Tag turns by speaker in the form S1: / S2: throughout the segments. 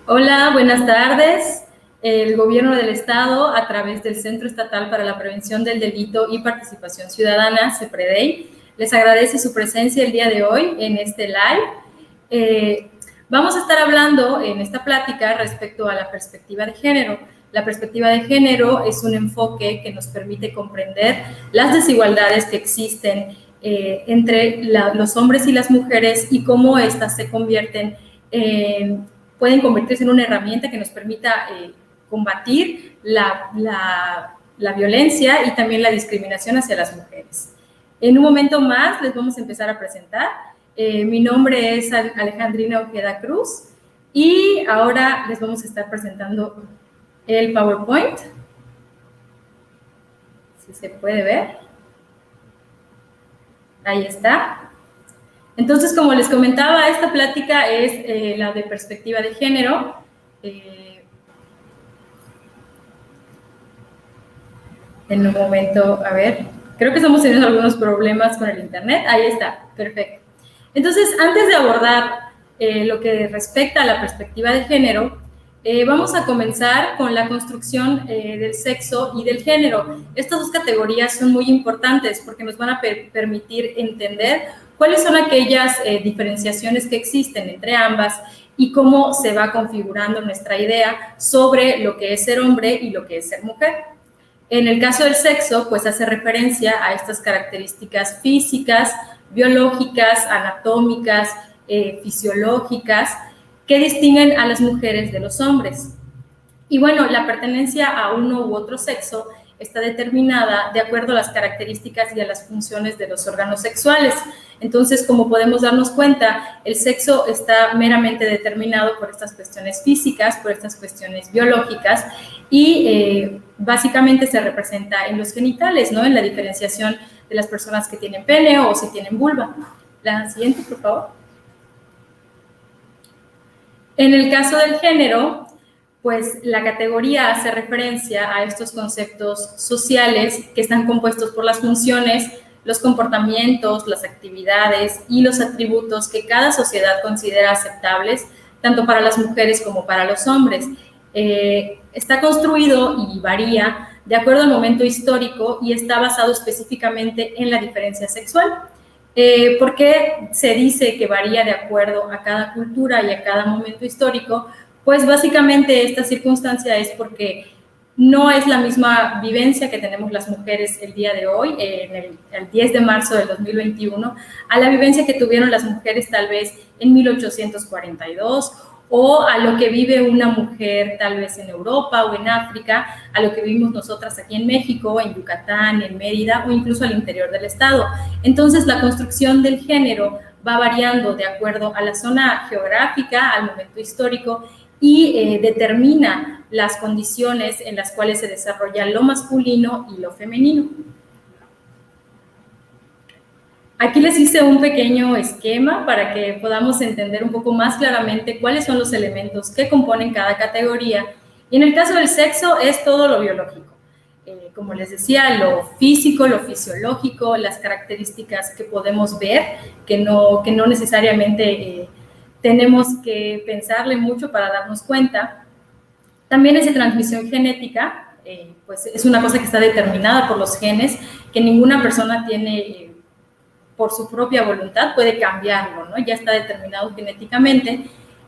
S1: Hola, buenas tardes. El Gobierno del Estado, a través del Centro Estatal para la Prevención del Delito y Participación Ciudadana, CEPREDEI, les agradece su presencia el día de hoy en este live. Vamos a estar hablando en esta plática respecto a la perspectiva de género. La perspectiva de género es un enfoque que nos permite comprender las desigualdades que existen entre los hombres y las mujeres y cómo éstas se convierten pueden convertirse en una herramienta que nos permita combatir la violencia y también la discriminación hacia las mujeres. En un momento más les vamos a empezar a presentar. Mi nombre es Alejandrina Ojeda Cruz y ahora les vamos a estar presentando el PowerPoint. Si se puede ver. Ahí está. Entonces, como les comentaba, esta plática es la de perspectiva de género. En un momento, a ver, creo que estamos teniendo algunos problemas con el internet. Ahí está, perfecto. Entonces, antes de abordar lo que respecta a la perspectiva de género, vamos a comenzar con la construcción del sexo y del género. Estas dos categorías son muy importantes porque nos van a permitir entender cuáles son aquellas diferenciaciones que existen entre ambas y cómo se va configurando nuestra idea sobre lo que es ser hombre y lo que es ser mujer. En el caso del sexo, pues hace referencia a estas características físicas, biológicas, anatómicas, fisiológicas, que distinguen a las mujeres de los hombres. Y bueno, la pertenencia a uno u otro sexo está determinada de acuerdo a las características y a las funciones de los órganos sexuales. Entonces, como podemos darnos cuenta, el sexo está meramente determinado por estas cuestiones físicas, por estas cuestiones biológicas y básicamente se representa en los genitales, ¿no? En la diferenciación de las personas que tienen pene o si tienen vulva. La siguiente, por favor. En el caso del género, pues la categoría hace referencia a estos conceptos sociales que están compuestos por las funciones, los comportamientos, las actividades y los atributos que cada sociedad considera aceptables, tanto para las mujeres como para los hombres. Está construido y varía de acuerdo al momento histórico y está basado específicamente en la diferencia sexual. ¿Por qué se dice que varía de acuerdo a cada cultura y a cada momento histórico? Pues básicamente esta circunstancia es porque no es la misma vivencia que tenemos las mujeres el día de hoy, el 10 de marzo del 2021, a la vivencia que tuvieron las mujeres tal vez en 1842 o a lo que vive una mujer tal vez en Europa o en África, a lo que vivimos nosotras aquí en México, en Yucatán, en Mérida o incluso al interior del estado. Entonces, la construcción del género va variando de acuerdo a la zona geográfica, al momento histórico y determina las condiciones en las cuales se desarrolla lo masculino y lo femenino. Aquí les hice un pequeño esquema para que podamos entender un poco más claramente cuáles son los elementos que componen cada categoría. Y en el caso del sexo es todo lo biológico. Como les decía, lo físico, lo fisiológico, las características que podemos ver, que no necesariamente tenemos que pensarle mucho para darnos cuenta. También es de transmisión genética, pues es una cosa que está determinada por los genes, que ninguna persona tiene por su propia voluntad, puede cambiarlo, ¿no? Ya está determinado genéticamente.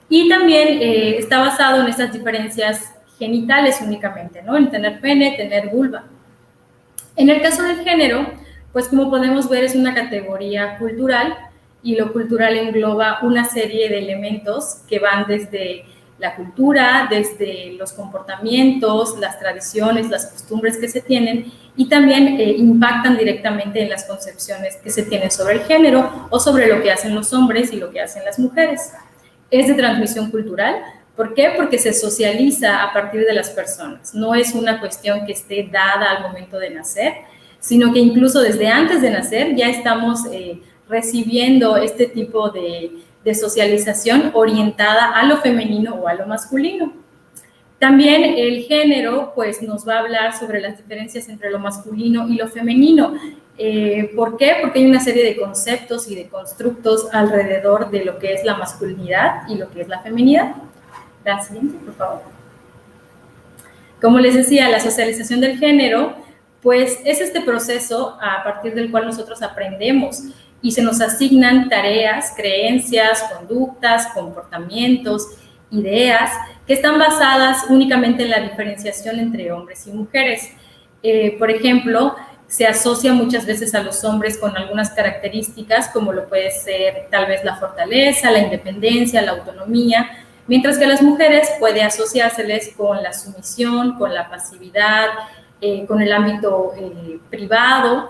S1: Y también está basado en estas diferencias genitales únicamente, ¿no? En tener pene, tener vulva. En el caso del género, pues como podemos ver es una categoría cultural y lo cultural engloba una serie de elementos que van desde la cultura, desde los comportamientos, las tradiciones, las costumbres que se tienen y también impactan directamente en las concepciones que se tienen sobre el género o sobre lo que hacen los hombres y lo que hacen las mujeres. Es de transmisión cultural. ¿Por qué? Porque se socializa a partir de las personas. No es una cuestión que esté dada al momento de nacer, sino que incluso desde antes de nacer ya estamos recibiendo este tipo de socialización orientada a lo femenino o a lo masculino. También el género pues, nos va a hablar sobre las diferencias entre lo masculino y lo femenino. ¿Por qué? Porque hay una serie de conceptos y de constructos alrededor de lo que es la masculinidad y lo que es la feminidad. La siguiente, por favor. Como les decía, la socialización del género, pues es este proceso a partir del cual nosotros aprendemos y se nos asignan tareas, creencias, conductas, comportamientos, ideas que están basadas únicamente en la diferenciación entre hombres y mujeres. Por ejemplo, se asocia muchas veces a los hombres con algunas características, como lo puede ser tal vez la fortaleza, la independencia, la autonomía, mientras que a las mujeres puede asociárseles con la sumisión, con la pasividad, con el ámbito privado.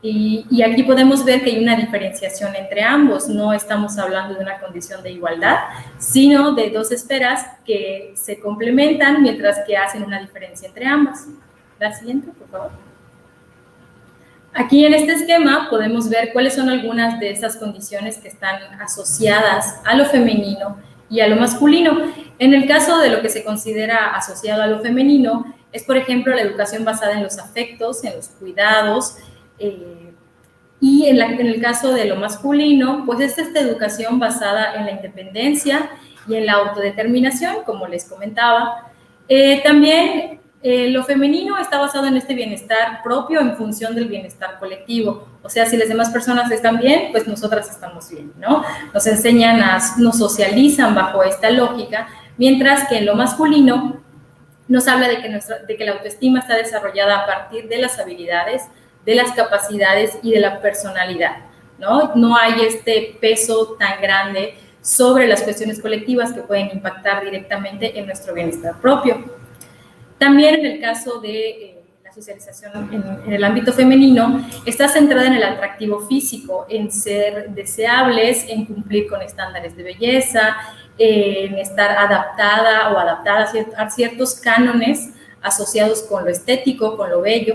S1: Y aquí podemos ver que hay una diferenciación entre ambos. No estamos hablando de una condición de igualdad, sino de dos esferas que se complementan mientras que hacen una diferencia entre ambas. La siguiente, por favor. Aquí en este esquema podemos ver cuáles son algunas de esas condiciones que están asociadas a lo femenino y a lo masculino. En el caso de lo que se considera asociado a lo femenino, es por ejemplo la educación basada en los afectos, en los cuidados, y en el caso de lo masculino, pues es esta educación basada en la independencia y en la autodeterminación, como les comentaba. También lo femenino está basado en este bienestar propio en función del bienestar colectivo. O sea, si las demás personas están bien, pues nosotras estamos bien, ¿no? Nos enseñan, nos socializan bajo esta lógica, mientras que en lo masculino nos habla de que la autoestima está desarrollada a partir de las habilidades, de las capacidades y de la personalidad, ¿no? No hay este peso tan grande sobre las cuestiones colectivas que pueden impactar directamente en nuestro bienestar propio. También en el caso de la socialización en el ámbito femenino, está centrada en el atractivo físico, en ser deseables, en cumplir con estándares de belleza, en estar adaptada o adaptada a ciertos cánones asociados con lo estético, con lo bello,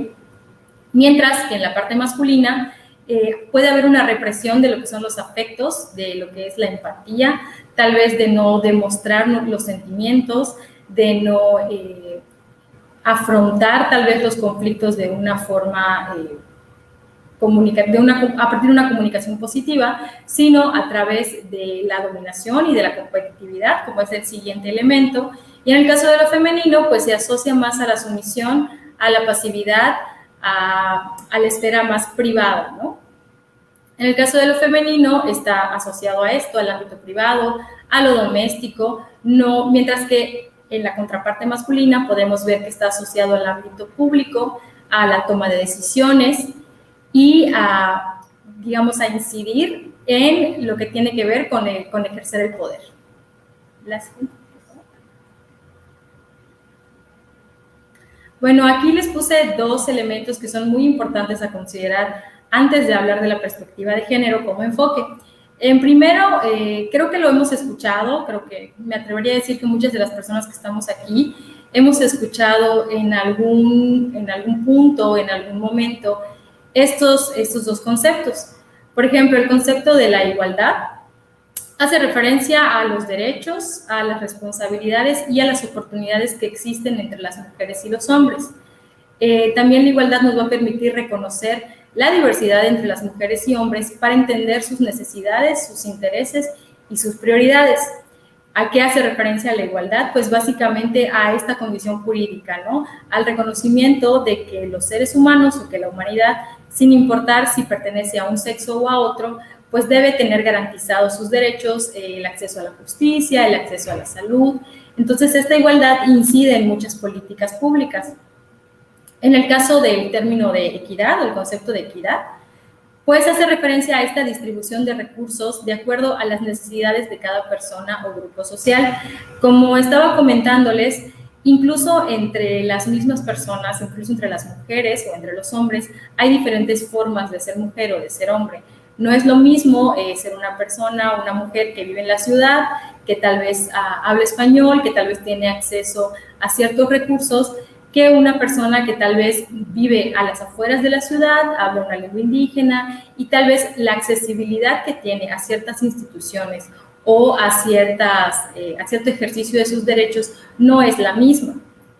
S1: mientras que en la parte masculina puede haber una represión de lo que son los afectos, de lo que es la empatía, tal vez de no demostrar los sentimientos, de no afrontar tal vez los conflictos de una forma a partir de una comunicación positiva, sino a través de la dominación y de la competitividad, como es el siguiente elemento. Y en el caso de lo femenino, pues se asocia más a la sumisión, a la pasividad, a la esfera más privada, ¿no? En el caso de lo femenino está asociado a esto, al ámbito privado, a lo doméstico, no, mientras que en la contraparte masculina podemos ver que está asociado al ámbito público, a la toma de decisiones y digamos, a incidir en lo que tiene que ver con ejercer el poder. La siguiente. Bueno, aquí les puse dos elementos que son muy importantes a considerar antes de hablar de la perspectiva de género como enfoque. En primero, creo que lo hemos escuchado, creo que me atrevería a decir que muchas de las personas que estamos aquí hemos escuchado en algún punto, en algún momento, estos dos conceptos. Por ejemplo, el concepto de la igualdad hace referencia a los derechos, a las responsabilidades y a las oportunidades que existen entre las mujeres y los hombres. También la igualdad nos va a permitir reconocer la diversidad entre las mujeres y hombres para entender sus necesidades, sus intereses y sus prioridades. ¿A qué hace referencia la igualdad? Pues básicamente a esta condición jurídica, ¿no? Al reconocimiento de que los seres humanos o que la humanidad, sin importar si pertenece a un sexo o a otro, pues debe tener garantizados sus derechos, el acceso a la justicia, el acceso a la salud. Entonces, esta igualdad incide en muchas políticas públicas. En el caso del término de equidad, o el concepto de equidad, pues hace referencia a esta distribución de recursos de acuerdo a las necesidades de cada persona o grupo social. Como estaba comentándoles, incluso entre las mismas personas, incluso entre las mujeres o entre los hombres, hay diferentes formas de ser mujer o de ser hombre. No es lo mismo ser una persona, una mujer que vive en la ciudad, que tal vez habla español, que tal vez tiene acceso a ciertos recursos, que una persona que tal vez vive a las afueras de la ciudad, habla una lengua indígena y tal vez la accesibilidad que tiene a ciertas instituciones o a cierto ejercicio de sus derechos no es la misma.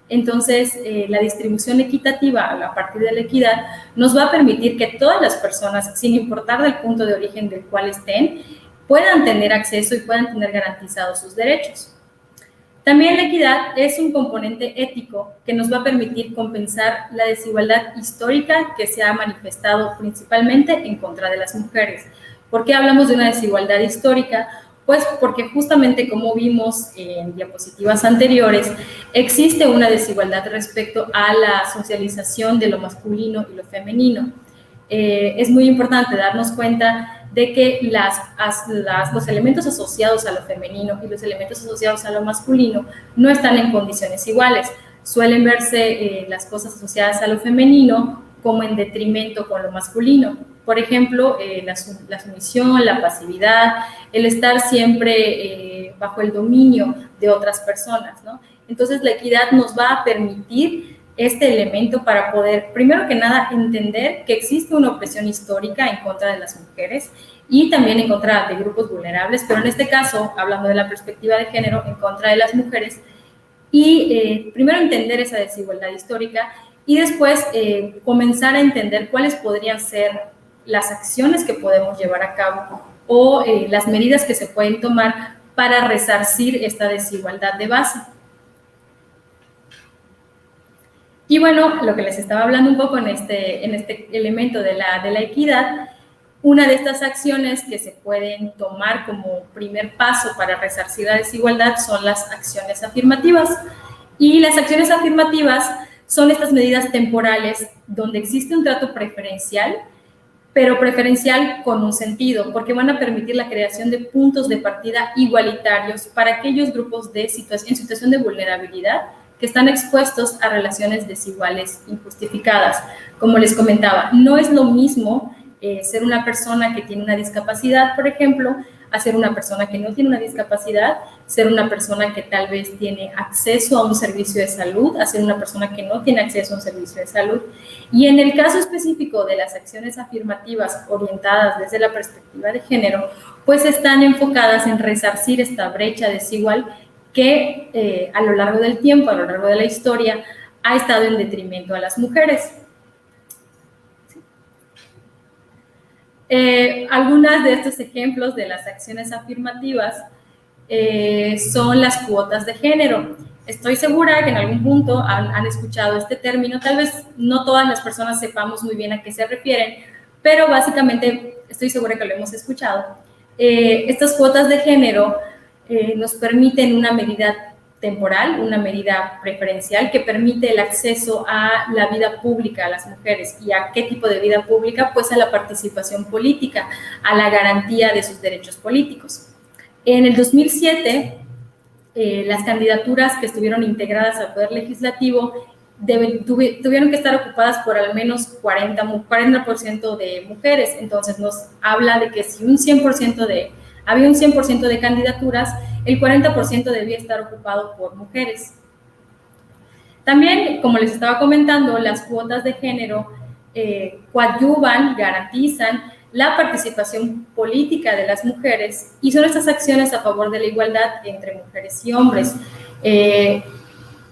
S1: Entonces, la distribución equitativa a partir de la equidad nos va a permitir que todas las personas, sin importar del punto de origen del cual estén, puedan tener acceso y puedan tener garantizados sus derechos. También la equidad es un componente ético que nos va a permitir compensar la desigualdad histórica que se ha manifestado principalmente en contra de las mujeres. ¿Por qué hablamos de una desigualdad histórica? Pues porque justamente como vimos en diapositivas anteriores, existe una desigualdad respecto a la socialización de lo masculino y lo femenino. Es muy importante darnos cuenta de que los elementos asociados a lo femenino y los elementos asociados a lo masculino no están en condiciones iguales. Suelen verse las cosas asociadas a lo femenino como en detrimento con lo masculino. Por ejemplo, la sumisión, la pasividad, el estar siempre bajo el dominio de otras personas, ¿no? Entonces, la equidad nos va a permitir este elemento para poder, primero que nada, entender que existe una opresión histórica en contra de las mujeres y también en contra de grupos vulnerables, pero en este caso, hablando de la perspectiva de género, en contra de las mujeres, y primero entender esa desigualdad histórica y después comenzar a entender cuáles podrían ser las acciones que podemos llevar a cabo o las medidas que se pueden tomar para resarcir esta desigualdad de base. Y bueno, lo que les estaba hablando un poco en este elemento de la equidad, una de estas acciones que se pueden tomar como primer paso para resarcir la desigualdad son las acciones afirmativas. Y las acciones afirmativas son estas medidas temporales donde existe un trato preferencial, pero preferencial con un sentido, porque van a permitir la creación de puntos de partida igualitarios para aquellos grupos en situación de vulnerabilidad que están expuestos a relaciones desiguales injustificadas. Como les comentaba, no es lo mismo ser una persona que tiene una discapacidad, por ejemplo, a ser una persona que no tiene una discapacidad, ser una persona que tal vez tiene acceso a un servicio de salud, a ser una persona que no tiene acceso a un servicio de salud. Y en el caso específico de las acciones afirmativas orientadas desde la perspectiva de género, pues están enfocadas en resarcir esta brecha desigual que a lo largo del tiempo, a lo largo de la historia, ha estado en detrimento a las mujeres. Algunas de estos ejemplos de las acciones afirmativas son las cuotas de género. Estoy segura que en algún punto han escuchado este término, tal vez no todas las personas sepamos muy bien a qué se refieren, pero básicamente estoy segura que lo hemos escuchado. Estas cuotas de género nos permiten una medida temporal, una medida preferencial que permite el acceso a la vida pública a las mujeres. ¿Y a qué tipo de vida pública? Pues a la participación política, a la garantía de sus derechos políticos. En el 2007, las candidaturas que estuvieron integradas al Poder Legislativo tuvieron que estar ocupadas por al menos 40% de mujeres. Entonces nos habla de que si había un 100% de candidaturas, el 40% debía estar ocupado por mujeres. También, como les estaba comentando, las cuotas de género coadyuvan, garantizan la participación política de las mujeres y son estas acciones a favor de la igualdad entre mujeres y hombres.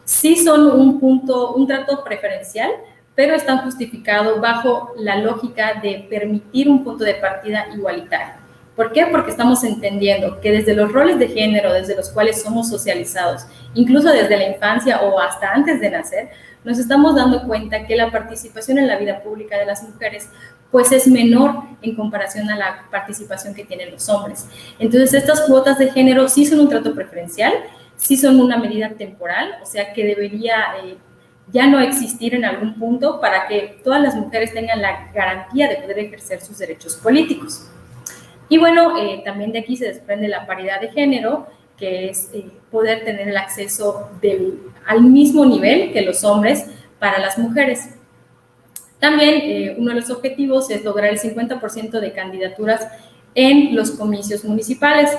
S1: Sí son un trato preferencial, pero están justificados bajo la lógica de permitir un punto de partida igualitario. ¿Por qué? Porque estamos entendiendo que desde los roles de género, desde los cuales somos socializados, incluso desde la infancia o hasta antes de nacer, nos estamos dando cuenta que la participación en la vida pública de las mujeres pues es menor en comparación a la participación que tienen los hombres. Entonces, estas cuotas de género sí son un trato preferencial, sí son una medida temporal, o sea que debería ya no existir en algún punto para que todas las mujeres tengan la garantía de poder ejercer sus derechos políticos. Y bueno, también de aquí se desprende la paridad de género, que es poder tener el acceso al mismo nivel que los hombres para las mujeres. También uno de los objetivos es lograr el 50% de candidaturas en los comicios municipales.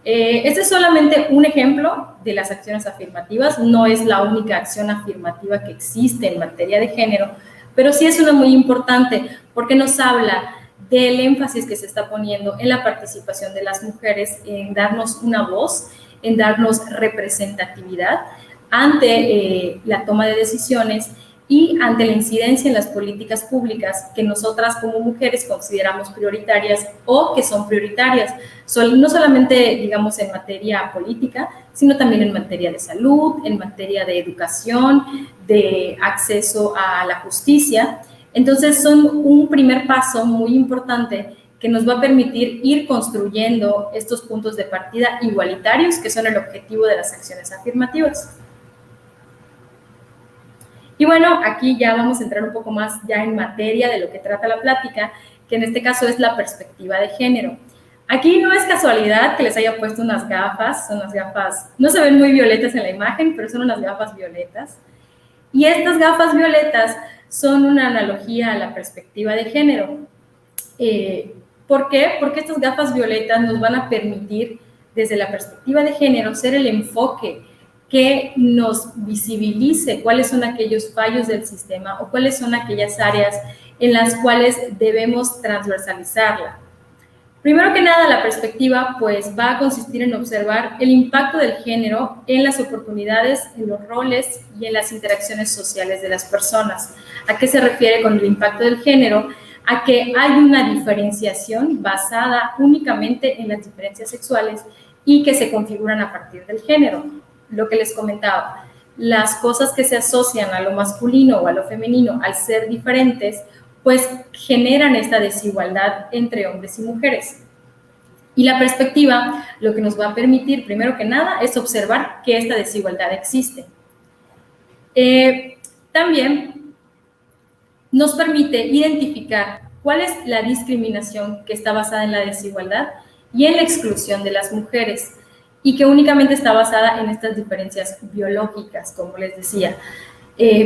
S1: Este es solamente un ejemplo de las acciones afirmativas, no es la única acción afirmativa que existe en materia de género, pero sí es una muy importante porque nos habla del énfasis que se está poniendo en la participación de las mujeres, en darnos una voz, en darnos representatividad ante la toma de decisiones y ante la incidencia en las políticas públicas que nosotras como mujeres consideramos prioritarias o que son prioritarias, no solamente, digamos, en materia política, sino también en materia de salud, en materia de educación, de acceso a la justicia. Entonces, son un primer paso muy importante que nos va a permitir ir construyendo estos puntos de partida igualitarios, que son el objetivo de las acciones afirmativas. Y bueno, aquí ya vamos a entrar un poco más ya en materia de lo que trata la plática, que en este caso es la perspectiva de género. Aquí no es casualidad que les haya puesto unas gafas, son unas gafas, no se ven muy violetas en la imagen, pero son unas gafas violetas. Y estas gafas violetas son una analogía a la perspectiva de género. ¿Por qué? Porque estas gafas violetas nos van a permitir, desde la perspectiva de género, ser el enfoque que nos visibilice cuáles son aquellos fallos del sistema o cuáles son aquellas áreas en las cuales debemos transversalizarla. Primero que nada, la perspectiva pues va a consistir en observar el impacto del género en las oportunidades, en los roles y en las interacciones sociales de las personas. ¿A qué se refiere con el impacto del género? A que hay una diferenciación basada únicamente en las diferencias sexuales y que se configuran a partir del género. Lo que les comentaba, las cosas que se asocian a lo masculino o a lo femenino al ser diferentes, pues generan esta desigualdad entre hombres y mujeres. Y la perspectiva lo que nos va a permitir, primero que nada, es observar que esta desigualdad existe. También nos permite identificar cuál es la discriminación que está basada en la desigualdad y en la exclusión de las mujeres, y que únicamente está basada en estas diferencias biológicas, como les decía.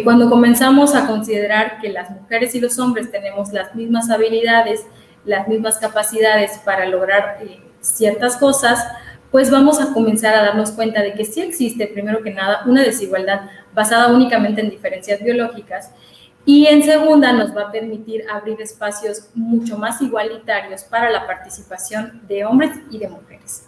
S1: Cuando comenzamos a considerar que las mujeres y los hombres tenemos las mismas habilidades, las mismas capacidades para lograr ciertas cosas, pues vamos a comenzar a darnos cuenta de que sí existe, primero que nada, una desigualdad basada únicamente en diferencias biológicas, y en segunda nos va a permitir abrir espacios mucho más igualitarios para la participación de hombres y de mujeres.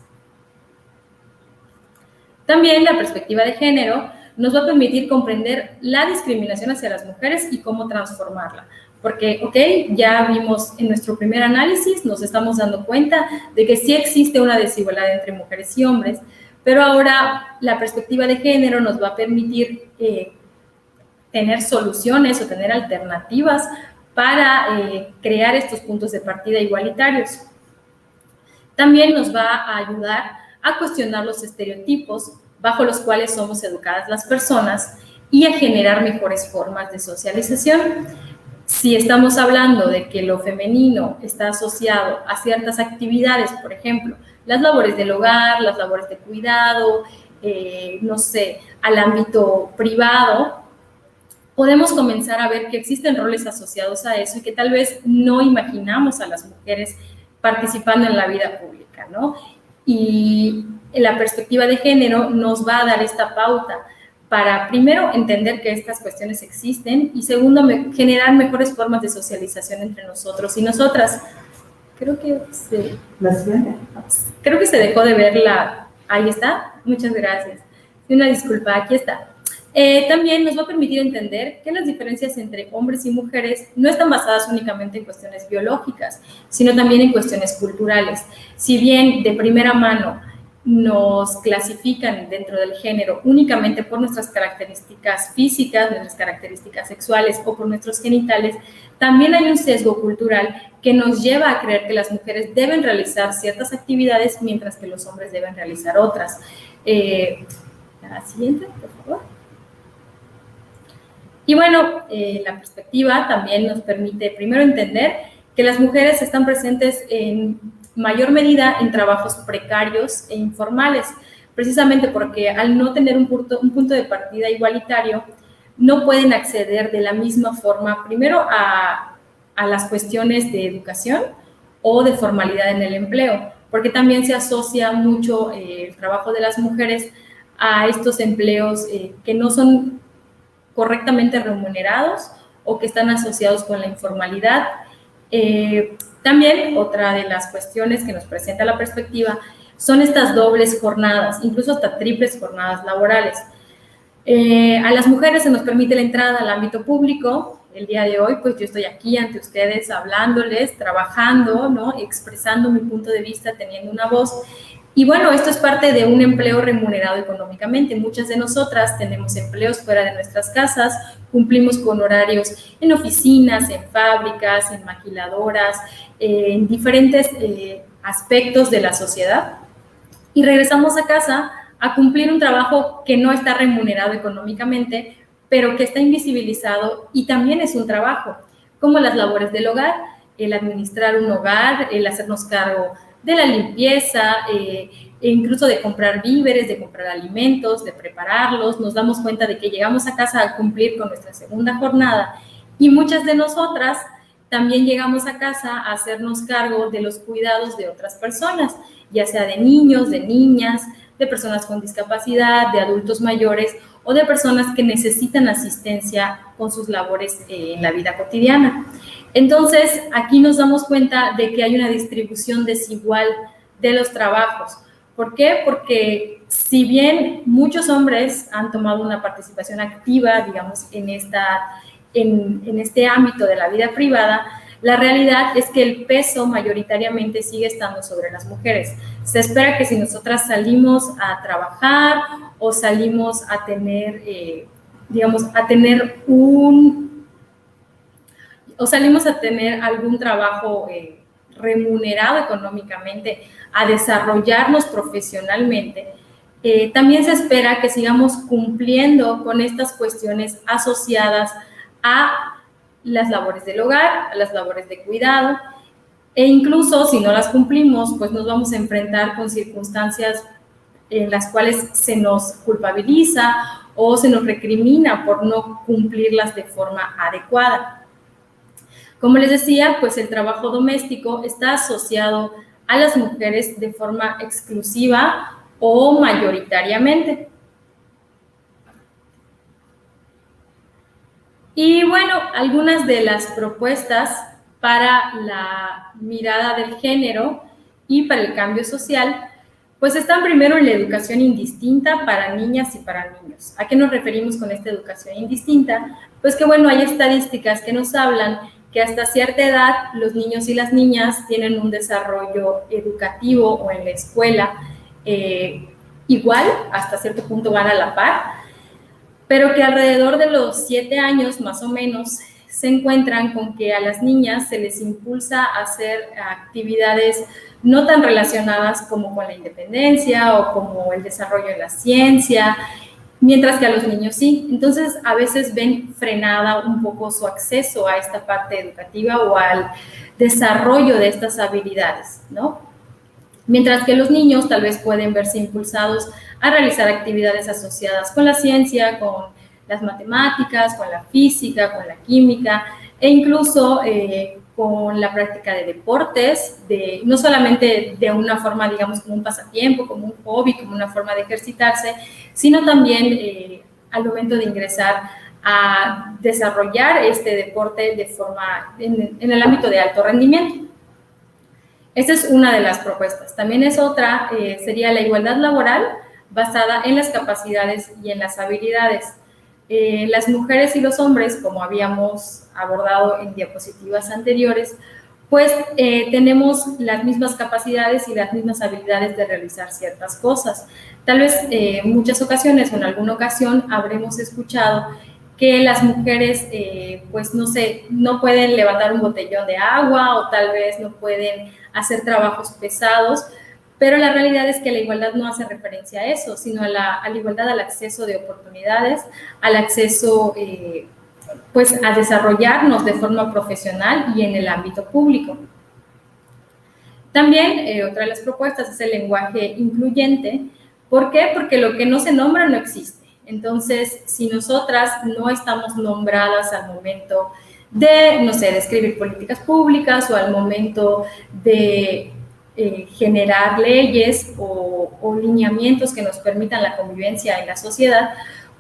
S1: También la perspectiva de género nos va a permitir comprender la discriminación hacia las mujeres y cómo transformarla. Porque, ya vimos en nuestro primer análisis, nos estamos dando cuenta de que sí existe una desigualdad entre mujeres y hombres, pero ahora la perspectiva de género nos va a permitir tener soluciones o tener alternativas para crear estos puntos de partida igualitarios. También nos va a ayudar a cuestionar los estereotipos bajo los cuales somos educadas las personas y a generar mejores formas de socialización. Si estamos hablando de que lo femenino está asociado a ciertas actividades, por ejemplo, las labores del hogar, las labores de cuidado, al ámbito privado, podemos comenzar a ver que existen roles asociados a eso y que tal vez no imaginamos a las mujeres participando en la vida pública, ¿no? Y la perspectiva de género nos va a dar esta pauta para, primero, entender que estas cuestiones existen y, segundo, generar mejores formas de socialización entre nosotros y nosotras. Creo que se dejó de verla. Ahí está. Muchas gracias. Una disculpa, aquí está. También nos va a permitir entender que las diferencias entre hombres y mujeres no están basadas únicamente en cuestiones biológicas, sino también en cuestiones culturales. Si bien de primera mano nos clasifican dentro del género únicamente por nuestras características físicas, nuestras características sexuales o por nuestros genitales, también hay un sesgo cultural que nos lleva a creer que las mujeres deben realizar ciertas actividades mientras que los hombres deben realizar otras. La siguiente, por favor. Y bueno, la perspectiva también nos permite primero entender que las mujeres están presentes en mayor medida en trabajos precarios e informales, precisamente porque al no tener un punto de partida igualitario, no pueden acceder de la misma forma, primero a las cuestiones de educación o de formalidad en el empleo, porque también se asocia mucho el trabajo de las mujeres a estos empleos que no son correctamente remunerados o que están asociados con la informalidad. También otra de las cuestiones que nos presenta la perspectiva son estas dobles jornadas, incluso hasta triples jornadas laborales. A las mujeres se nos permite la entrada al ámbito público. El día de hoy, pues yo estoy aquí ante ustedes hablándoles, trabajando, ¿no? Expresando mi punto de vista, teniendo una voz. Y bueno, esto es parte de un empleo remunerado económicamente. Muchas de nosotras tenemos empleos fuera de nuestras casas, cumplimos con horarios en oficinas, en fábricas, en maquiladoras, en diferentes aspectos de la sociedad. Y regresamos a casa a cumplir un trabajo que no está remunerado económicamente, pero que está invisibilizado y también es un trabajo, como las labores del hogar, el administrar un hogar, el hacernos cargo de la limpieza, e incluso de comprar víveres, de comprar alimentos, de prepararlos. Nos damos cuenta de que llegamos a casa a cumplir con nuestra segunda jornada y muchas de nosotras también llegamos a casa a hacernos cargo de los cuidados de otras personas, ya sea de niños, de niñas, de personas con discapacidad, de adultos mayores o de personas que necesitan asistencia con sus labores en la vida cotidiana. Entonces, aquí nos damos cuenta de que hay una distribución desigual de los trabajos. ¿Por qué? Porque si bien muchos hombres han tomado una participación activa, digamos, en este ámbito de la vida privada, la realidad es que el peso mayoritariamente sigue estando sobre las mujeres. Se espera que si nosotras salimos a trabajar o salimos a tener, algún trabajo remunerado económicamente, a desarrollarnos profesionalmente, también se espera que sigamos cumpliendo con estas cuestiones asociadas a las labores del hogar, a las labores de cuidado, e incluso si no las cumplimos, pues nos vamos a enfrentar con circunstancias en las cuales se nos culpabiliza o se nos recrimina por no cumplirlas de forma adecuada. Como les decía, pues el trabajo doméstico está asociado a las mujeres de forma exclusiva o mayoritariamente. Y bueno, algunas de las propuestas para la mirada del género y para el cambio social, pues están primero en la educación indistinta para niñas y para niños. ¿A qué nos referimos con esta educación indistinta? Pues que bueno, hay estadísticas que nos hablan que hasta cierta edad los niños y las niñas tienen un desarrollo educativo o en la escuela igual, hasta cierto punto van a la par, pero que alrededor de los 7 años más o menos se encuentran con que a las niñas se les impulsa a hacer actividades no tan relacionadas como con la independencia o como el desarrollo de la ciencia, mientras que a los niños sí. Entonces, a veces ven frenada un poco su acceso a esta parte educativa o al desarrollo de estas habilidades, ¿no? Mientras que los niños tal vez pueden verse impulsados a realizar actividades asociadas con la ciencia, con las matemáticas, con la física, con la química e incluso con la práctica de deportes, no solamente de una forma, digamos, como un pasatiempo, como un hobby, como una forma de ejercitarse, sino también al momento de ingresar a desarrollar este deporte de forma en el ámbito de alto rendimiento. Esta es una de las propuestas. También es otra, sería la igualdad laboral basada en las capacidades y en las habilidades. Las mujeres y los hombres, como habíamos abordado en diapositivas anteriores, pues tenemos las mismas capacidades y las mismas habilidades de realizar ciertas cosas. Tal vez en muchas ocasiones o en alguna ocasión habremos escuchado que las mujeres, pues no sé, no pueden levantar un botellón de agua o tal vez no pueden hacer trabajos pesados, pero la realidad es que la igualdad no hace referencia a eso, sino a la igualdad al acceso de oportunidades, al acceso pues a desarrollarnos de forma profesional y en el ámbito público. También otra de las propuestas es el lenguaje incluyente. ¿Por qué? Porque lo que no se nombra no existe. Entonces, si nosotras no estamos nombradas al momento de, no sé, de escribir políticas públicas o al momento de generar leyes o lineamientos que nos permitan la convivencia en la sociedad,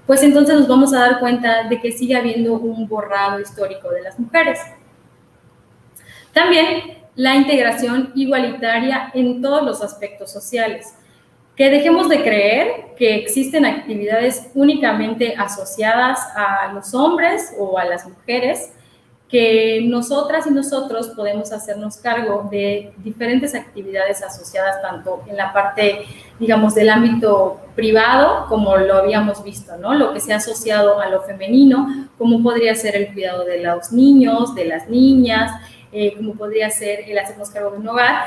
S1: pues entonces nos vamos a dar cuenta de que sigue habiendo un borrado histórico de las mujeres. También la integración igualitaria en todos los aspectos sociales. que dejemos de creer que existen actividades únicamente asociadas a los hombres o a las mujeres, que nosotras y nosotros podemos hacernos cargo de diferentes actividades asociadas tanto en la parte, digamos, del ámbito privado, como lo habíamos visto, ¿no? Lo que se ha asociado a lo femenino, como podría ser el cuidado de los niños, de las niñas, como podría ser el hacernos cargo de un hogar,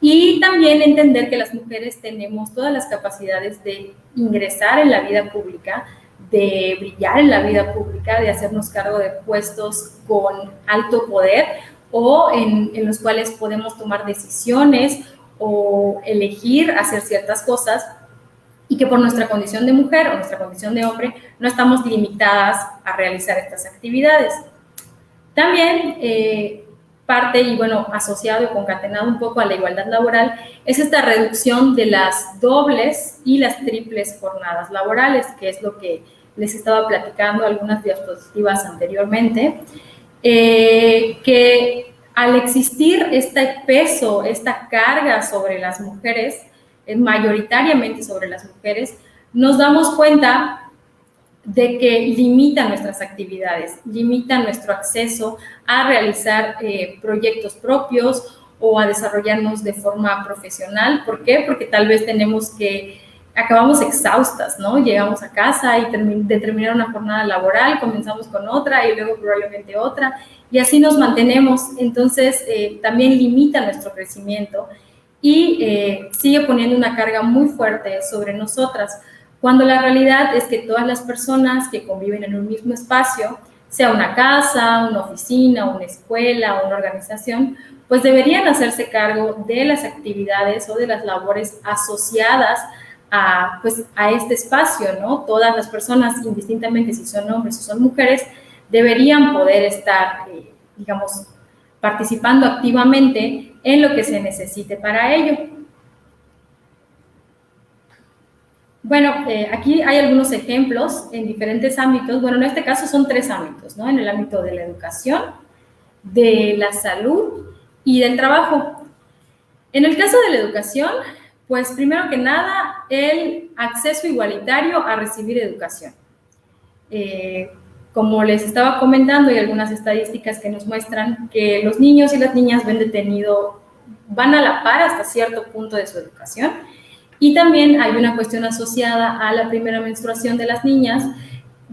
S1: y también entender que las mujeres tenemos todas las capacidades de ingresar en la vida pública, de brillar en la vida pública, de hacernos cargo de puestos con alto poder o en los cuales podemos tomar decisiones o elegir hacer ciertas cosas, y que por nuestra condición de mujer o nuestra condición de hombre no estamos limitadas a realizar estas actividades. También parte, y bueno, asociado y concatenado un poco a la igualdad laboral, es esta reducción de las dobles y las triples jornadas laborales, que es lo que les estaba platicando algunas diapositivas anteriormente, que al existir este peso, esta carga sobre las mujeres, mayoritariamente sobre las mujeres, nos damos cuenta de que limita nuestras actividades, limita nuestro acceso a realizar proyectos propios o a desarrollarnos de forma profesional. ¿Por qué? Porque tal vez acabamos exhaustas, ¿no? Llegamos a casa y de terminar una jornada laboral, comenzamos con otra y luego probablemente otra, y así nos mantenemos. Entonces, también limita nuestro crecimiento y sigue poniendo una carga muy fuerte sobre nosotras, cuando la realidad es que todas las personas que conviven en un mismo espacio, sea una casa, una oficina, una escuela, una organización, pues deberían hacerse cargo de las actividades o de las labores asociadas a este espacio, ¿no? Todas las personas, indistintamente si son hombres o son mujeres, deberían poder estar, digamos, participando activamente en lo que se necesite para ello. Bueno, aquí hay algunos ejemplos en diferentes ámbitos. Bueno, en este caso son 3 ámbitos, ¿no? En el ámbito de la educación, de la salud y del trabajo. En el caso de la educación, pues primero que nada, el acceso igualitario a recibir educación. Como les estaba comentando, hay algunas estadísticas que nos muestran que los niños y las niñas van a la par hasta cierto punto de su educación. Y también hay una cuestión asociada a la primera menstruación de las niñas,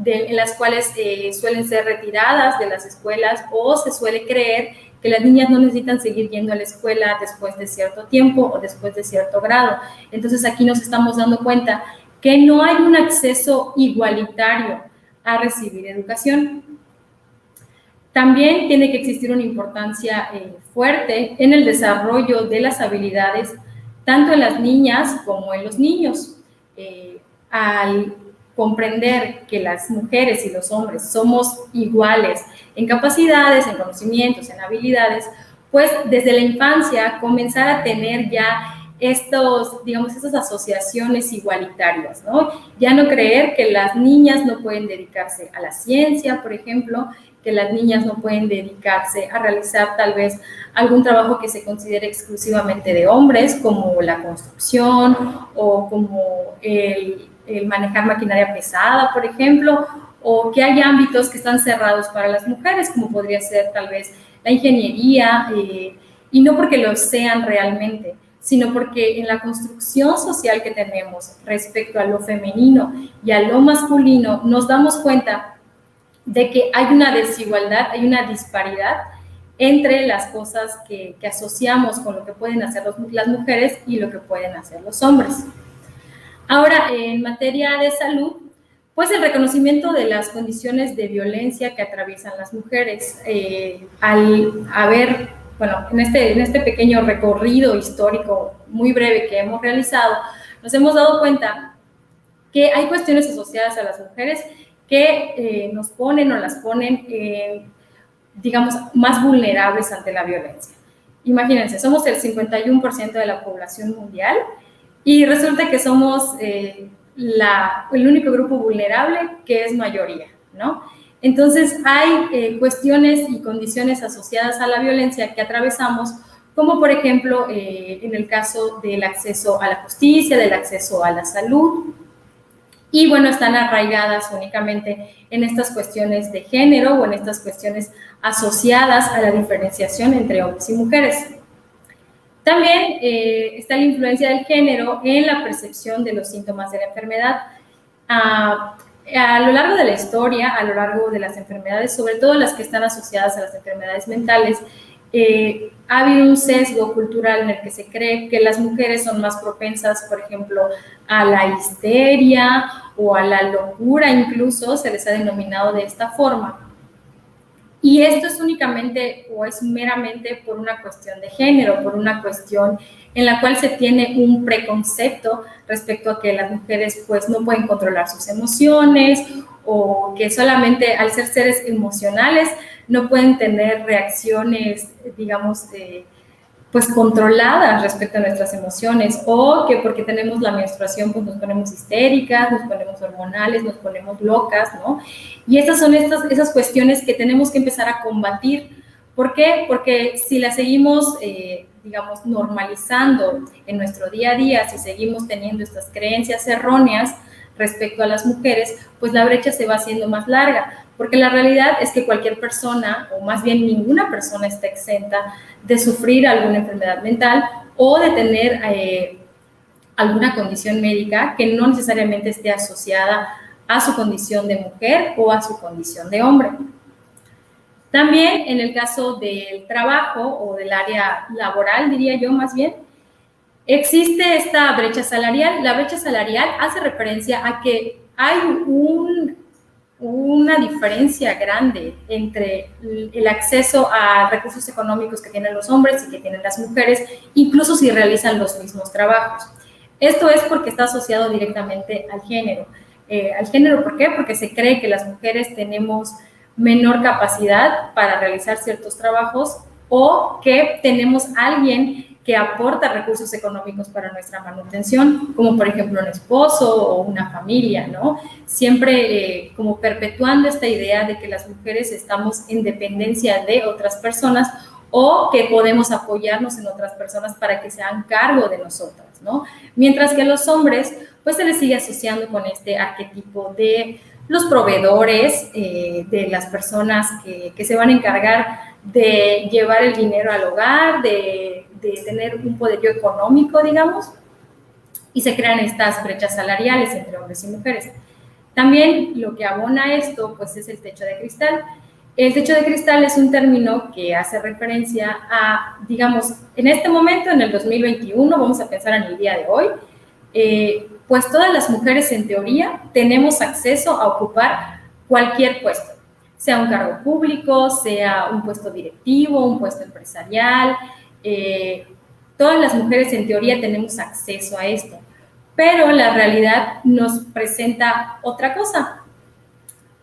S1: en las cuales suelen ser retiradas de las escuelas, o se suele creer que las niñas no necesitan seguir yendo a la escuela después de cierto tiempo o después de cierto grado. Entonces aquí nos estamos dando cuenta que no hay un acceso igualitario a recibir educación. También tiene que existir una importancia fuerte en el desarrollo de las habilidades tanto en las niñas como en los niños. Al comprender que las mujeres y los hombres somos iguales en capacidades, en conocimientos, en habilidades, pues desde la infancia comenzar a tener ya estas asociaciones igualitarias, ¿no? Ya no creer que las niñas no pueden dedicarse a la ciencia, por ejemplo, que las niñas no pueden dedicarse a realizar tal vez algún trabajo que se considere exclusivamente de hombres, como la construcción o como el manejar maquinaria pesada, por ejemplo, o que hay ámbitos que están cerrados para las mujeres, como podría ser tal vez la ingeniería, y no porque lo sean realmente, sino porque en la construcción social que tenemos respecto a lo femenino y a lo masculino, nos damos cuenta de que hay una desigualdad, hay una disparidad entre las cosas que asociamos con lo que pueden hacer las mujeres y lo que pueden hacer los hombres. Ahora, en materia de salud, pues el reconocimiento de las condiciones de violencia que atraviesan las mujeres, al haber, bueno, en este pequeño recorrido histórico muy breve que hemos realizado, nos hemos dado cuenta que hay cuestiones asociadas a las mujeres que nos ponen o las ponen, digamos, más vulnerables ante la violencia. Imagínense, somos el 51% de la población mundial y resulta que somos el único grupo vulnerable que es mayoría, ¿no? Entonces, hay cuestiones y condiciones asociadas a la violencia que atravesamos como por ejemplo en el caso del acceso a la justicia, del acceso a la salud. Y bueno, están arraigadas únicamente en estas cuestiones de género o en estas cuestiones asociadas a la diferenciación entre hombres y mujeres. También está la influencia del género en la percepción de los síntomas de la enfermedad. A lo largo de la historia, a lo largo de las enfermedades, sobre todo las que están asociadas a las enfermedades mentales, ha habido un sesgo cultural en el que se cree que las mujeres son más propensas, por ejemplo, a la histeria o a la locura, incluso se les ha denominado de esta forma. Y esto es únicamente o es meramente por una cuestión de género, por una cuestión en la cual se tiene un preconcepto respecto a que las mujeres pues no pueden controlar sus emociones o que solamente al ser seres emocionales no pueden tener reacciones, digamos, pues controladas respecto a nuestras emociones, o que porque tenemos la menstruación pues nos ponemos histéricas, nos ponemos hormonales, nos ponemos locas, ¿no? Y estas son esas cuestiones que tenemos que empezar a combatir. ¿Por qué? Porque si las seguimos, digamos, normalizando en nuestro día a día, si seguimos teniendo estas creencias erróneas respecto a las mujeres, pues la brecha se va haciendo más larga, porque la realidad es que cualquier persona, o más bien ninguna persona, está exenta de sufrir alguna enfermedad mental o de tener alguna condición médica que no necesariamente esté asociada a su condición de mujer o a su condición de hombre. También en el caso del trabajo o del área laboral, diría yo más bien, existe esta brecha salarial. La brecha salarial hace referencia a que hay una diferencia grande entre el acceso a recursos económicos que tienen los hombres y que tienen las mujeres, incluso si realizan los mismos trabajos. Esto es porque está asociado directamente al género. ¿Al género por qué? Porque se cree que las mujeres tenemos menor capacidad para realizar ciertos trabajos o que tenemos alguien que aporta recursos económicos para nuestra manutención, como por ejemplo un esposo o una familia, ¿no? Siempre como perpetuando esta idea de que las mujeres estamos en dependencia de otras personas o que podemos apoyarnos en otras personas para que se hagan cargo de nosotras, ¿no? Mientras que a los hombres, pues se les sigue asociando con este arquetipo de los proveedores, de las personas que se van a encargar de llevar el dinero al hogar, de tener un poderío económico, digamos, y se crean estas brechas salariales entre hombres y mujeres. También lo que abona esto, pues, es el techo de cristal. El techo de cristal es un término que hace referencia a, digamos, en este momento, en el 2021, vamos a pensar en el día de hoy, pues todas las mujeres en teoría tenemos acceso a ocupar cualquier puesto, sea un cargo público, sea un puesto directivo, un puesto empresarial, todas las mujeres en teoría tenemos acceso a esto, pero la realidad nos presenta otra cosa,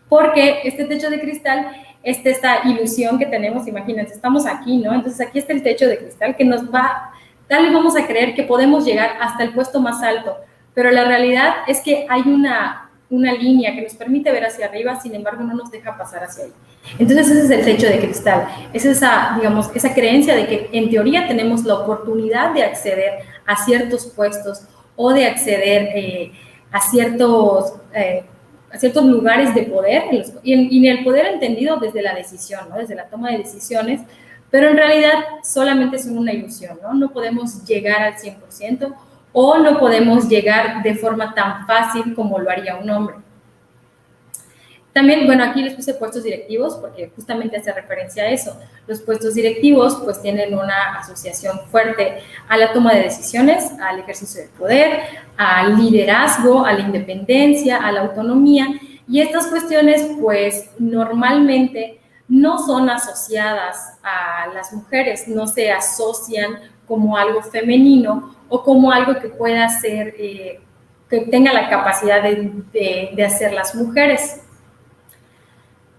S1: porque este techo de cristal es esta ilusión que tenemos, imagínense, estamos aquí, ¿no? Entonces aquí está el techo de cristal que nos va, tal vez vamos a creer que podemos llegar hasta el puesto más alto, pero la realidad es que hay una línea que nos permite ver hacia arriba, sin embargo no nos deja pasar hacia ahí. Entonces ese es el techo de cristal, es esa, digamos, esa creencia de que en teoría tenemos la oportunidad de acceder a ciertos puestos o de acceder a ciertos lugares de poder, y en el poder entendido desde la decisión, ¿no? Desde la toma de decisiones, pero en realidad solamente son una ilusión, ¿no? No podemos llegar al 100%, o no podemos llegar de forma tan fácil como lo haría un hombre. También, bueno, aquí les puse puestos directivos porque justamente hace referencia a eso. Los puestos directivos pues tienen una asociación fuerte a la toma de decisiones, al ejercicio del poder, al liderazgo, a la independencia, a la autonomía, y estas cuestiones pues normalmente no son asociadas a las mujeres, no se asocian como algo femenino o como algo que pueda ser, que tenga la capacidad de hacer las mujeres.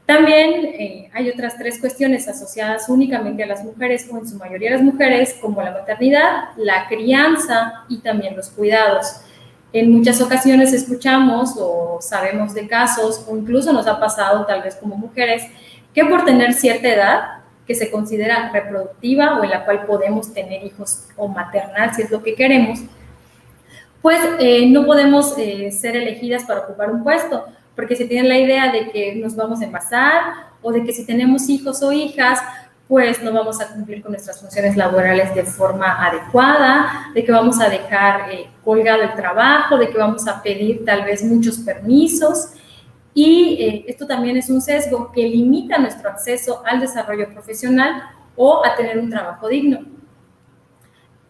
S1: También hay otras tres cuestiones asociadas únicamente a las mujeres, o en su mayoría a las mujeres, como la maternidad, la crianza y también los cuidados. En muchas ocasiones escuchamos o sabemos de casos, o incluso nos ha pasado tal vez como mujeres, que por tener cierta edad, que se considera reproductiva o en la cual podemos tener hijos o maternar si es lo que queremos, pues no podemos ser elegidas para ocupar un puesto, porque se tiene la idea de que nos vamos a envasar o de que si tenemos hijos o hijas, pues no vamos a cumplir con nuestras funciones laborales de forma adecuada, de que vamos a dejar colgado el trabajo, de que vamos a pedir tal vez muchos permisos. Y esto también es un sesgo que limita nuestro acceso al desarrollo profesional o a tener un trabajo digno.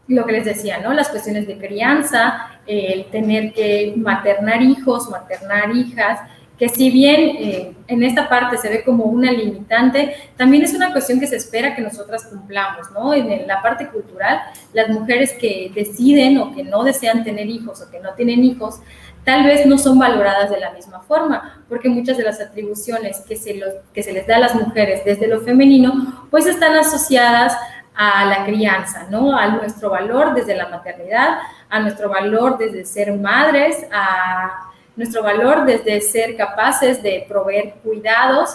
S1: Lo que les decía, ¿no? Las cuestiones de crianza, el tener que maternar hijos, maternar hijas, que si bien en esta parte se ve como una limitante, también es una cuestión que se espera que nosotras cumplamos, ¿no? En la parte cultural, las mujeres que deciden o que no desean tener hijos o que no tienen hijos, tal vez no son valoradas de la misma forma, porque muchas de las atribuciones que se les da a las mujeres desde lo femenino, pues están asociadas a la crianza, ¿no? A nuestro valor desde la maternidad, a nuestro valor desde ser madres, a nuestro valor desde ser capaces de proveer cuidados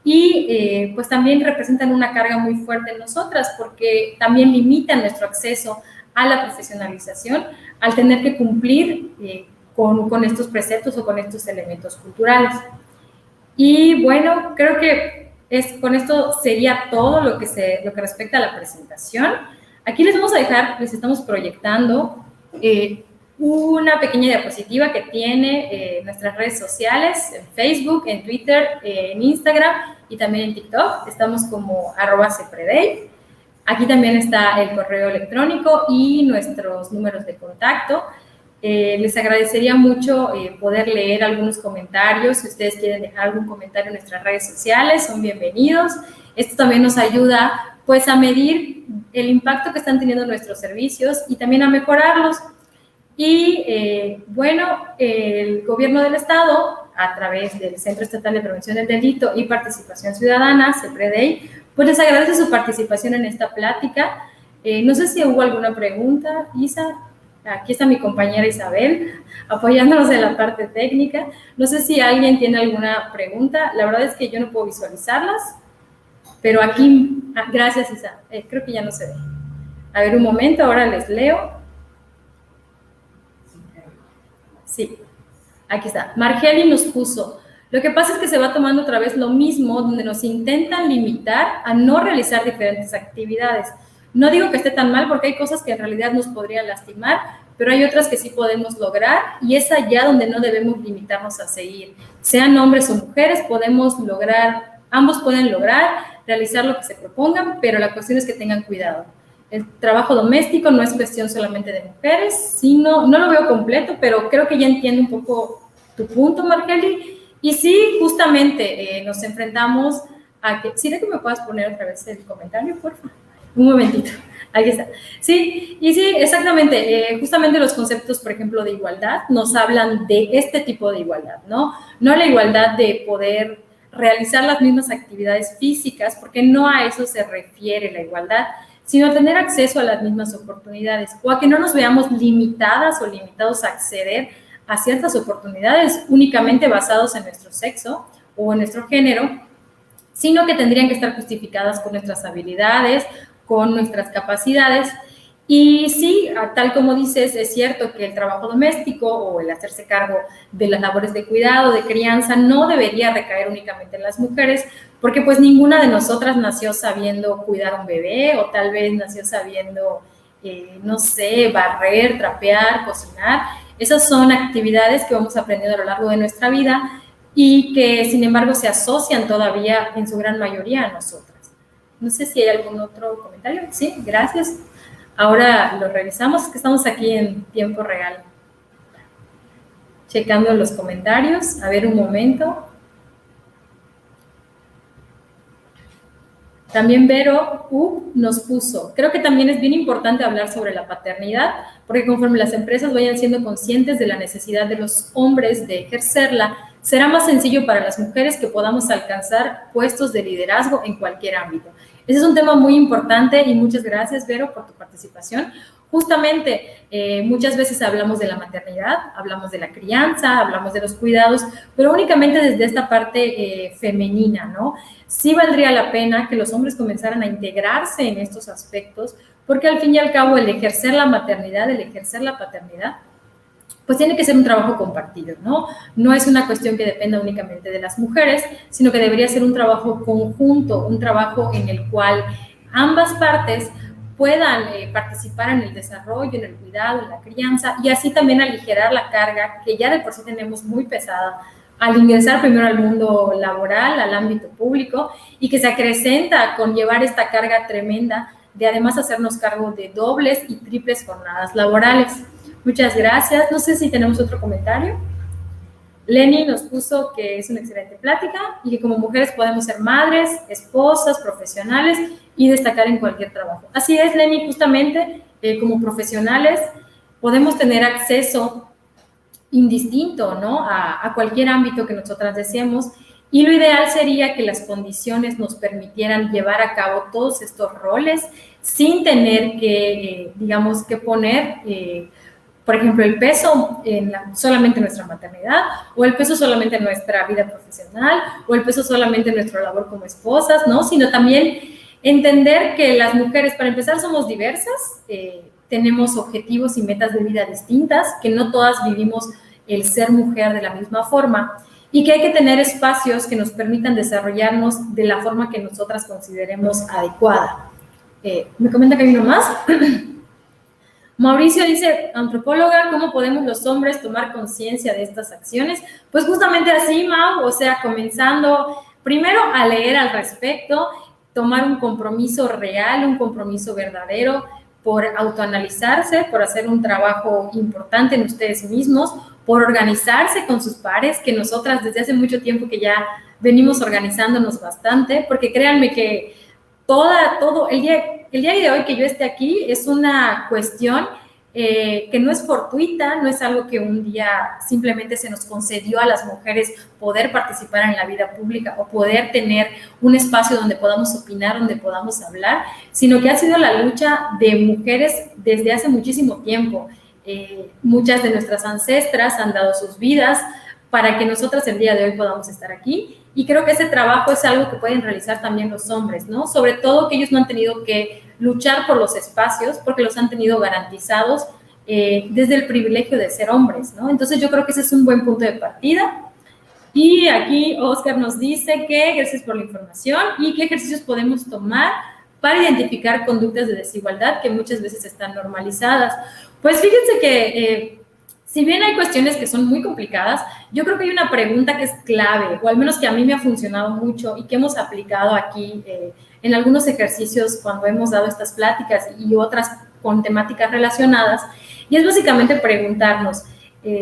S1: y pues también representan una carga muy fuerte en nosotras porque también limitan nuestro acceso a la profesionalización al tener que cumplir con estos preceptos o con estos elementos culturales. Y bueno, creo que con esto sería todo lo que respecta a la presentación. Aquí les vamos a dejar, les estamos proyectando una pequeña diapositiva que tiene nuestras redes sociales, en Facebook, en Twitter, en Instagram y también en TikTok. Estamos como @CEPREDEI. Aquí también está el correo electrónico y nuestros números de contacto. Les agradecería mucho poder leer algunos comentarios. Si ustedes quieren dejar algún comentario en nuestras redes sociales, son bienvenidos. Esto también nos ayuda pues a medir el impacto que están teniendo nuestros servicios y también a mejorarlos. Y bueno, el gobierno del estado, a través del Centro Estatal de Prevención del Delito y Participación Ciudadana, CEPREDEI, pues les agradece su participación en esta plática. No sé si hubo alguna pregunta, Isa. Aquí está mi compañera Isabel, apoyándonos en la parte técnica. No sé si alguien tiene alguna pregunta. La verdad es que yo no puedo visualizarlas, pero aquí, gracias Isa, creo que ya no se ve. A ver, un momento, ahora les leo. Sí, aquí está. Margeli nos puso, lo que pasa es que se va tomando otra vez lo mismo, donde nos intentan limitar a no realizar diferentes actividades. No digo que esté tan mal porque hay cosas que en realidad nos podrían lastimar, pero hay otras que sí podemos lograr y es allá donde no debemos limitarnos a seguir. Sean hombres o mujeres, ambos pueden lograr realizar lo que se propongan, pero la cuestión es que tengan cuidado. El trabajo doméstico no es cuestión solamente de mujeres, sino, no lo veo completo, pero creo que ya entiendo un poco tu punto, Margeli. Y sí, justamente nos enfrentamos a que... ¿Sí de que me puedas poner otra vez el comentario, por favor? Un momentito, aquí está. Sí, y sí, exactamente, justamente los conceptos, por ejemplo, de igualdad, nos hablan de este tipo de igualdad, ¿no? No la igualdad de poder realizar las mismas actividades físicas, porque no a eso se refiere la igualdad, sino a tener acceso a las mismas oportunidades, o a que no nos veamos limitadas o limitados a acceder a ciertas oportunidades únicamente basados en nuestro sexo o en nuestro género, sino que tendrían que estar justificadas con nuestras habilidades, con nuestras capacidades. Y sí, tal como dices, es cierto que el trabajo doméstico o el hacerse cargo de las labores de cuidado, de crianza, no debería recaer únicamente en las mujeres, porque pues ninguna de nosotras nació sabiendo cuidar a un bebé o tal vez nació sabiendo, no sé, barrer, trapear, cocinar. Esas son actividades que vamos aprendiendo a lo largo de nuestra vida y que, sin embargo, se asocian todavía en su gran mayoría a nosotras. No sé si hay algún otro comentario. Sí, gracias. Ahora lo revisamos, que estamos aquí en tiempo real. Checando los comentarios. A ver, un momento. También Vero nos puso, creo que también es bien importante hablar sobre la paternidad, porque conforme las empresas vayan siendo conscientes de la necesidad de los hombres de ejercerla, será más sencillo para las mujeres que podamos alcanzar puestos de liderazgo en cualquier ámbito. Ese es un tema muy importante y muchas gracias, Vero, por tu participación, Justamente, muchas veces hablamos de la maternidad, hablamos de la crianza, hablamos de los cuidados, pero únicamente desde esta parte femenina, ¿no? Sí valdría la pena que los hombres comenzaran a integrarse en estos aspectos, porque al fin y al cabo el ejercer la maternidad, el ejercer la paternidad, pues tiene que ser un trabajo compartido, ¿no? No es una cuestión que dependa únicamente de las mujeres, sino que debería ser un trabajo conjunto, un trabajo en el cual ambas partes puedan participar en el desarrollo, en el cuidado, en la crianza, y así también aligerar la carga que ya de por sí tenemos muy pesada al ingresar primero al mundo laboral, al ámbito público, y que se acrecenta con llevar esta carga tremenda de además hacernos cargo de dobles y triples jornadas laborales. Muchas gracias. No sé si tenemos otro comentario. Lenny nos puso que es una excelente plática y que como mujeres podemos ser madres, esposas, profesionales y destacar en cualquier trabajo. Así es, Lenny, justamente como profesionales podemos tener acceso indistinto, ¿no? A cualquier ámbito que nosotras deseemos, y lo ideal sería que las condiciones nos permitieran llevar a cabo todos estos roles sin tener que, digamos, que poner por ejemplo, el peso solamente en nuestra maternidad, o el peso solamente en nuestra vida profesional, o el peso solamente en nuestra labor como esposas, ¿no? Sino también entender que las mujeres, para empezar, somos diversas, tenemos objetivos y metas de vida distintas, que no todas vivimos el ser mujer de la misma forma, y que hay que tener espacios que nos permitan desarrollarnos de la forma que nosotras consideremos adecuada. ¿Me comenta que hay uno más? Mauricio dice, antropóloga, ¿cómo podemos los hombres tomar conciencia de estas acciones? Pues justamente así, Mau, o sea, comenzando primero a leer al respecto, tomar un compromiso real, un compromiso verdadero por autoanalizarse, por hacer un trabajo importante en ustedes mismos, por organizarse con sus pares, que nosotras desde hace mucho tiempo que ya venimos organizándonos bastante, porque créanme que todo el día de hoy que yo esté aquí es una cuestión que no es fortuita, no es algo que un día simplemente se nos concedió a las mujeres poder participar en la vida pública o poder tener un espacio donde podamos opinar, donde podamos hablar, sino que ha sido la lucha de mujeres desde hace muchísimo tiempo. Muchas de nuestras ancestras han dado sus vidas para que nosotras el día de hoy podamos estar aquí. Y creo que ese trabajo es algo que pueden realizar también los hombres, ¿no? Sobre todo que ellos no han tenido que luchar por los espacios porque los han tenido garantizados desde el privilegio de ser hombres, ¿no? Entonces yo creo que ese es un buen punto de partida. Y aquí Oscar nos dice que gracias por la información y qué ejercicios podemos tomar para identificar conductas de desigualdad que muchas veces están normalizadas. Pues fíjense que si bien hay cuestiones que son muy complicadas, yo creo que hay una pregunta que es clave, o al menos que a mí me ha funcionado mucho y que hemos aplicado aquí en algunos ejercicios cuando hemos dado estas pláticas y otras con temáticas relacionadas, y es básicamente preguntarnos,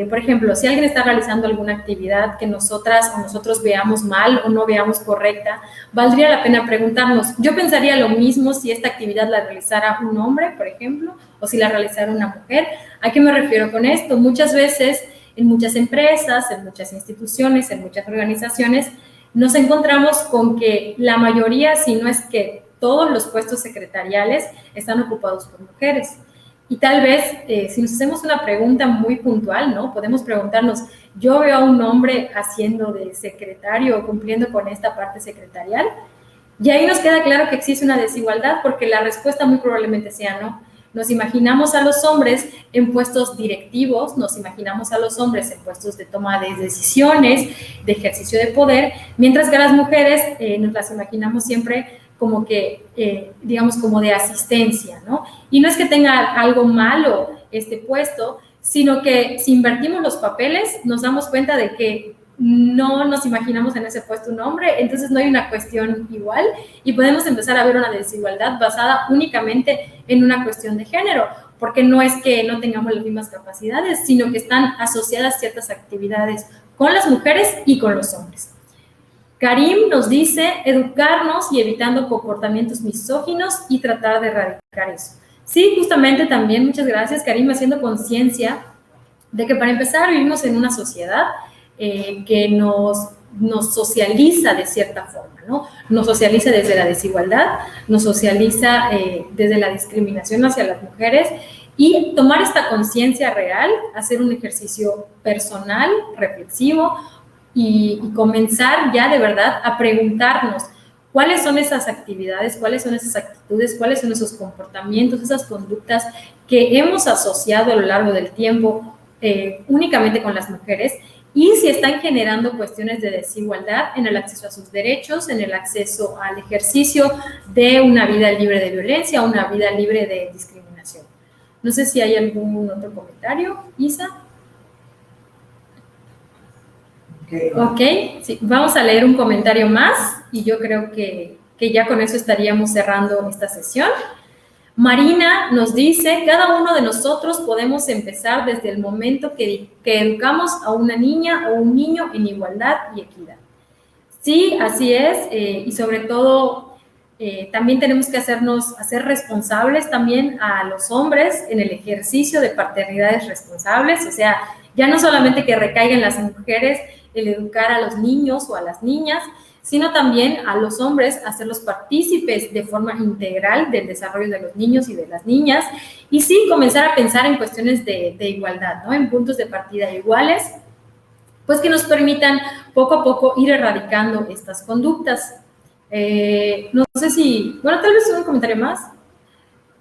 S1: por ejemplo, si alguien está realizando alguna actividad que nosotras o nosotros veamos mal o no veamos correcta, valdría la pena preguntarnos. Yo pensaría lo mismo si esta actividad la realizara un hombre, por ejemplo, o si la realizara una mujer. ¿A qué me refiero con esto? Muchas veces en muchas empresas, en muchas instituciones, en muchas organizaciones, nos encontramos con que la mayoría, si no es que todos los puestos secretariales están ocupados por mujeres. Y tal vez, si nos hacemos una pregunta muy puntual, ¿no? Podemos preguntarnos, ¿yo veo a un hombre haciendo de secretario o cumpliendo con esta parte secretarial? Y ahí nos queda claro que existe una desigualdad porque la respuesta muy probablemente sea no. Nos imaginamos a los hombres en puestos directivos, nos imaginamos a los hombres en puestos de toma de decisiones, de ejercicio de poder, mientras que a las mujeres nos las imaginamos siempre como que, digamos, como de asistencia, ¿no? Y no es que tenga algo malo este puesto, sino que si invertimos los papeles, nos damos cuenta de que no nos imaginamos en ese puesto un hombre, entonces no hay una cuestión igual y podemos empezar a ver una desigualdad basada únicamente en una cuestión de género, porque no es que no tengamos las mismas capacidades, sino que están asociadas ciertas actividades con las mujeres y con los hombres. Karim nos dice educarnos y evitando comportamientos misóginos y tratar de erradicar eso. Sí, justamente también, muchas gracias, Karim, haciendo conciencia de que para empezar vivimos en una sociedad que nos socializa de cierta forma, ¿no? Nos socializa desde la desigualdad, nos socializa desde la discriminación hacia las mujeres y tomar esta conciencia real, hacer un ejercicio personal, reflexivo y comenzar ya de verdad a preguntarnos cuáles son esas actividades, cuáles son esas actitudes, cuáles son esos comportamientos, esas conductas que hemos asociado a lo largo del tiempo únicamente con las mujeres y si están generando cuestiones de desigualdad en el acceso a sus derechos, en el acceso al ejercicio de una vida libre de violencia, una vida libre de discriminación. No sé si hay algún otro comentario, Isa. Ok, sí, vamos a leer un comentario más y yo creo que ya con eso estaríamos cerrando esta sesión. Marina nos dice, cada uno de nosotros podemos empezar desde el momento que educamos a una niña o un niño en igualdad y equidad. Sí, así es, y sobre todo también tenemos que hacer responsables también a los hombres en el ejercicio de paternidades responsables, o sea, ya no solamente que recaiga en las mujeres el educar a los niños o a las niñas, sino también a los hombres hacerlos partícipes de forma integral del desarrollo de los niños y de las niñas, y sí comenzar a pensar en cuestiones de igualdad, ¿no? En puntos de partida iguales, pues que nos permitan poco a poco ir erradicando estas conductas. No sé si, bueno, tal vez un comentario más.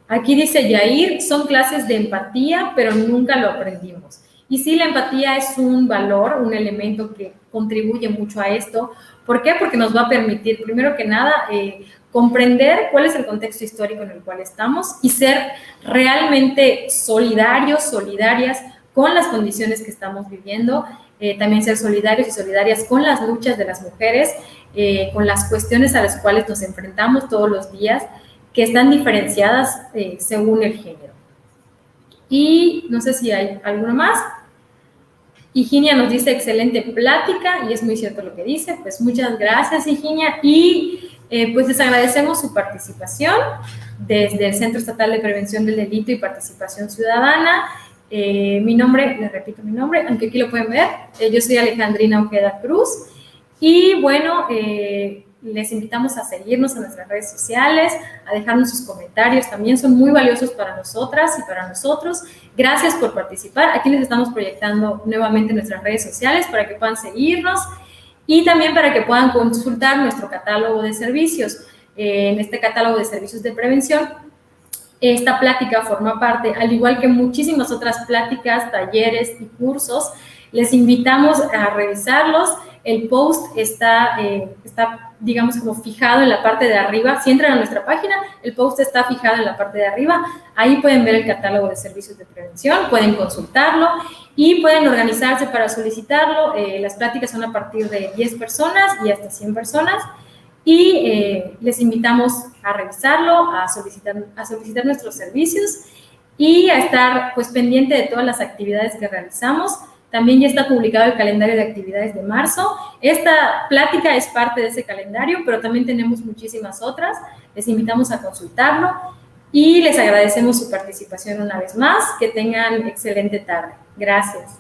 S1: Aquí dice Yair, son clases de empatía, pero nunca lo aprendimos. Y sí, la empatía es un valor, un elemento que contribuye mucho a esto. ¿Por qué? Porque nos va a permitir, primero que nada, comprender cuál es el contexto histórico en el cual estamos y ser realmente solidarios, solidarias con las condiciones que estamos viviendo, también ser solidarios y solidarias con las luchas de las mujeres, con las cuestiones a las cuales nos enfrentamos todos los días, que están diferenciadas según el género. Y no sé si hay alguno más. Higinia nos dice, excelente plática, y es muy cierto lo que dice, pues muchas gracias, Higinia, y pues les agradecemos su participación desde el Centro Estatal de Prevención del Delito y Participación Ciudadana. Mi nombre, les repito mi nombre, aunque aquí lo pueden ver, yo soy Alejandrina Ojeda Cruz, y bueno, les invitamos a seguirnos en nuestras redes sociales, a dejarnos sus comentarios, también son muy valiosos para nosotras y para nosotros. Gracias por participar. Aquí les estamos proyectando nuevamente nuestras redes sociales para que puedan seguirnos y también para que puedan consultar nuestro catálogo de servicios. En este catálogo de servicios de prevención, esta plática forma parte, al igual que muchísimas otras pláticas, talleres y cursos. Les invitamos a revisarlos. El post está, digamos, como fijado en la parte de arriba. Si entran a nuestra página, el post está fijado en la parte de arriba. Ahí pueden ver el catálogo de servicios de prevención, pueden consultarlo y pueden organizarse para solicitarlo. Las pláticas son a partir de 10 personas y hasta 100 personas. Y les invitamos a revisarlo, a solicitar nuestros servicios y a estar pues pendiente de todas las actividades que realizamos. También ya está publicado el calendario de actividades de marzo. Esta plática es parte de ese calendario, pero también tenemos muchísimas otras. Les invitamos a consultarlo y les agradecemos su participación una vez más. Que tengan excelente tarde. Gracias.